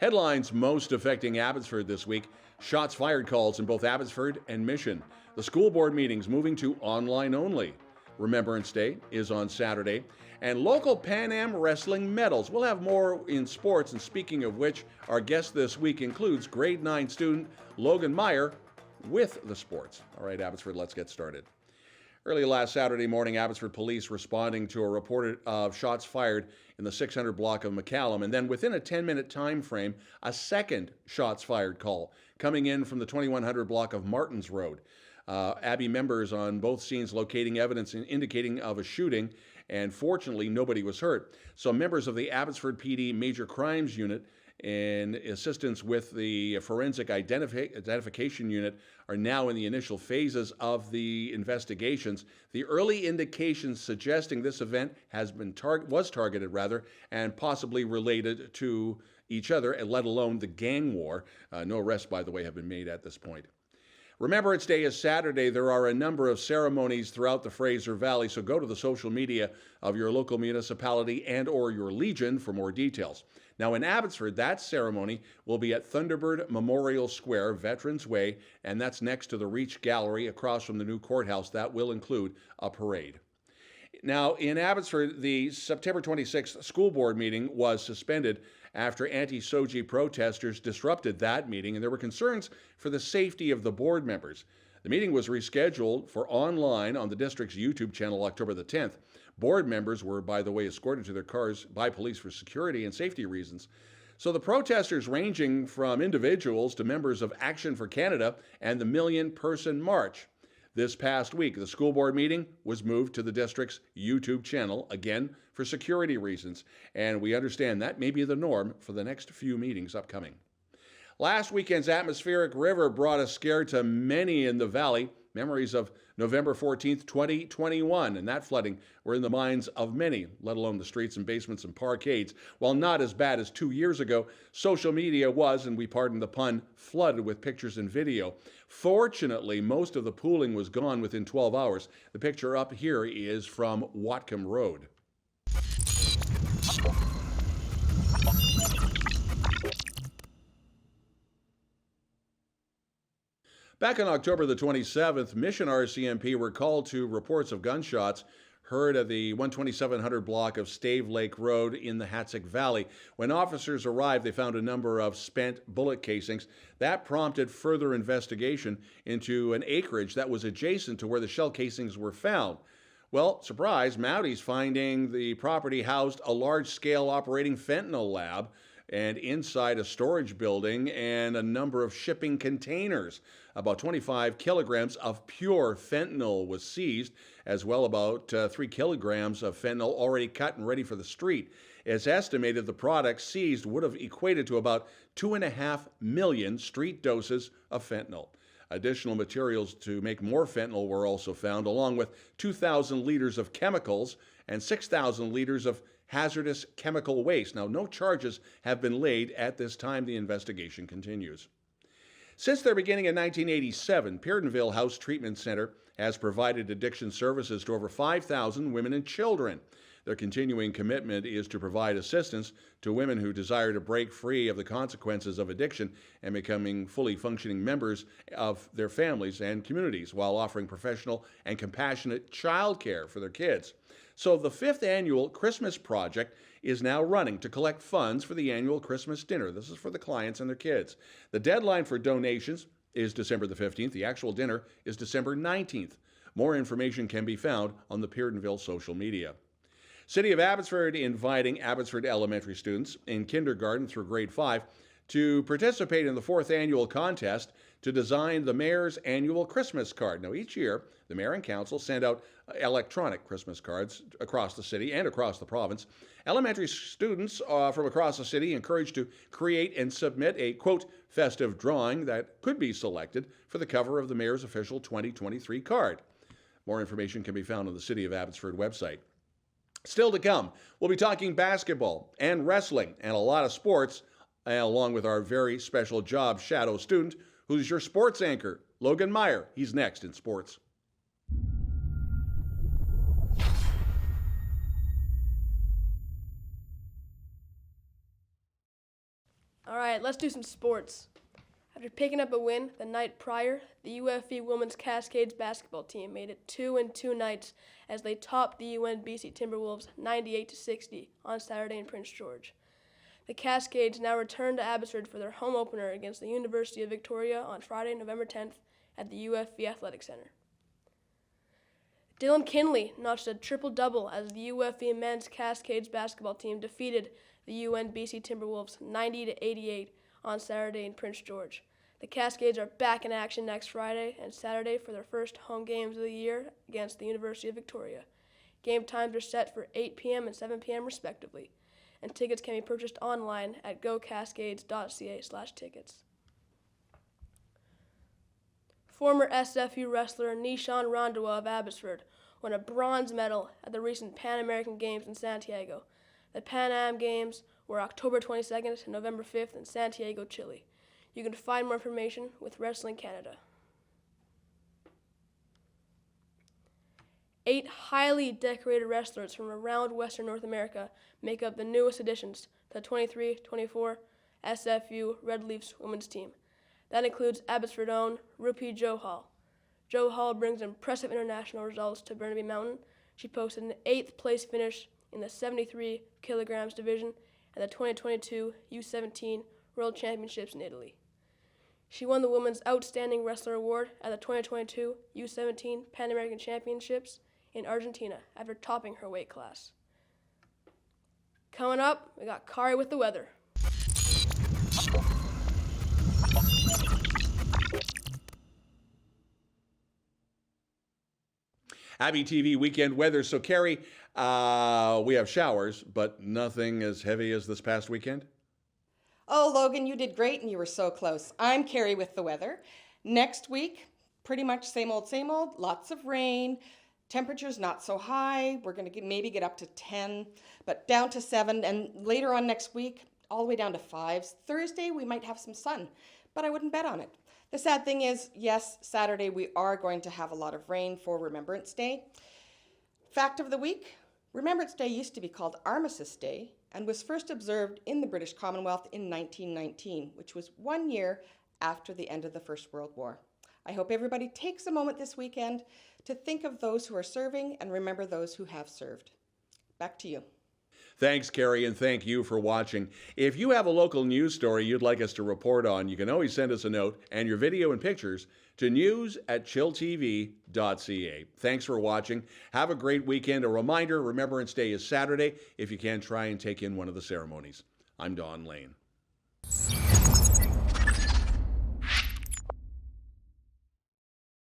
Headlines most affecting Abbotsford this week. Shots fired calls in both Abbotsford and Mission. The school board meetings moving to online only. Remembrance Day is on Saturday. And local Pan Am wrestling medals. We'll have more in sports. And speaking of which, our guest this week includes grade 9 student Logan Meijer with the sports. All right, Abbotsford, let's get started. Early last Saturday morning, Abbotsford police responding to a report of shots fired in the 600 block of McCallum, and then within a 10-minute time frame, a second shots fired call coming in from the 2100 block of Martins Road. Abby members on both scenes locating evidence indicating of a shooting, and fortunately, nobody was hurt. So members of the Abbotsford PD Major Crimes Unit in assistance with the Forensic Identification Unit are now in the initial phases of the investigations. The early indications suggesting this event was targeted, and possibly related to each other, and let alone the gang war. No arrests, by the way, have been made at this point. Remembrance Day is Saturday. There are a number of ceremonies throughout the Fraser Valley, so go to the social media of your local municipality and or your legion for more details. Now in Abbotsford, that ceremony will be at Thunderbird Memorial Square, Veterans Way, and that's next to the Reach Gallery across from the new courthouse. That will include a parade. Now, in Abbotsford, the September 26th school board meeting was suspended after anti-SOGI protesters disrupted that meeting, and there were concerns for the safety of the board members. The meeting was rescheduled for online on the district's YouTube channel October the 10th. Board members were, by the way, escorted to their cars by police for security and safety reasons. So the protesters, ranging from individuals to members of Action for Canada and the Million-Person March. This past week, the school board meeting was moved to the district's YouTube channel, again, for security reasons, and we understand that may be the norm for the next few meetings upcoming. Last weekend's atmospheric river brought a scare to many in the valley. Memories of November 14th, 2021, and that flooding were in the minds of many, let alone the streets and basements and parkades. While not as bad as 2 years ago, social media was, and we pardon the pun, flooded with pictures and video. Fortunately, most of the pooling was gone within 12 hours. The picture up here is from Watcombe Road. Back on October the 27th, Mission RCMP were called to reports of gunshots heard at the 12700 block of Stave Lake Road in the Hatzick Valley. When officers arrived, they found a number of spent bullet casings. That prompted further investigation into an acreage that was adjacent to where the shell casings were found. Well, surprise, Mounties finding the property housed a large-scale operating fentanyl lab, and inside a storage building and a number of shipping containers. About 25 kilograms of pure fentanyl was seized, as well about 3 kilograms of fentanyl already cut and ready for the street. It's estimated the products seized would have equated to about 2.5 million street doses of fentanyl. Additional materials to make more fentanyl were also found, along with 2,000 liters of chemicals and 6,000 liters of hazardous chemical waste. Now, no charges have been laid at this time. The investigation continues. Since their beginning in 1987, Peardenville House Treatment Center has provided addiction services to over 5,000 women and children. Their continuing commitment is to provide assistance to women who desire to break free of the consequences of addiction and becoming fully functioning members of their families and communities, while offering professional and compassionate child care for their kids. So the 5th annual Christmas Project is now running to collect funds for the annual Christmas dinner. This is for the clients and their kids. The deadline for donations is December the 15th. The actual dinner is December 19th. More information can be found on the Peardenville social media. City of Abbotsford inviting Abbotsford elementary students in kindergarten through grade 5 to participate in the 4th annual contest to design the mayor's annual Christmas card. Now, each year, the mayor and council send out electronic Christmas cards across the city and across the province. Elementary students from across the city encouraged to create and submit a, quote, festive drawing that could be selected for the cover of the mayor's official 2023 card. More information can be found on the City of Abbotsford website. Still to come, we'll be talking basketball and wrestling and a lot of sports, along with our very special job shadow student, who's your sports anchor, Logan Meijer. He's next in sports. All right, let's do some sports. After picking up a win the night prior, the UFE women's Cascades basketball team made it 2-2 nights as they topped the UNBC Timberwolves 98-60 on Saturday in Prince George. The Cascades now return to Abbotsford for their home opener against the University of Victoria on Friday, November 10th at the UFE Athletic Center. Dylan Kinley notched a triple-double as the UFE men's Cascades basketball team defeated the UNBC Timberwolves 90-88 on Saturday in Prince George. The Cascades are back in action next Friday and Saturday for their first home games of the year against the University of Victoria. Game times are set for 8 p.m. and 7 p.m. respectively, and tickets can be purchased online at gocascades.ca/tickets. Former SFU wrestler Nishan Rondawa of Abbotsford won a bronze medal at the recent Pan American Games in Santiago. The Pan Am Games were October 22nd to November 5th in Santiago, Chile. You can find more information with Wrestling Canada. 8 highly decorated wrestlers from around Western North America make up the newest additions to the 23-24 SFU Red Leafs women's team. That includes Abbotsford own Rupi Johal. Johal brings impressive international results to Burnaby Mountain. She posted an 8th place finish in the 73 kilograms division at the 2022 U17 World Championships in Italy. She won the Women's Outstanding Wrestler Award at the 2022 U17 Pan American Championships in Argentina after topping her weight class. Coming up, we got Cari with the weather. abbyTV weekend weather. So, Cari, we have showers, but nothing as heavy as this past weekend? Oh, Logan, you did great and you were so close. I'm Cari with the weather. Next week, pretty much same old, lots of rain. Temperatures not so high. We're going to maybe get up to 10, but down to 7. And later on next week, all the way down to 5s. Thursday, we might have some sun, but I wouldn't bet on it. The sad thing is, yes, Saturday we are going to have a lot of rain for Remembrance Day. Fact of the week, Remembrance Day used to be called Armistice Day and was first observed in the British Commonwealth in 1919, which was 1 year after the end of the First World War. I hope everybody takes a moment this weekend to think of those who are serving and remember those who have served. Back to you. Thanks, Cari, and thank you for watching. If you have a local news story you'd like us to report on, you can always send us a note and your video and pictures to news@chilltv.ca. Thanks for watching. Have a great weekend. A reminder, Remembrance Day is Saturday. If you can, try and take in one of the ceremonies. I'm Don Lehn.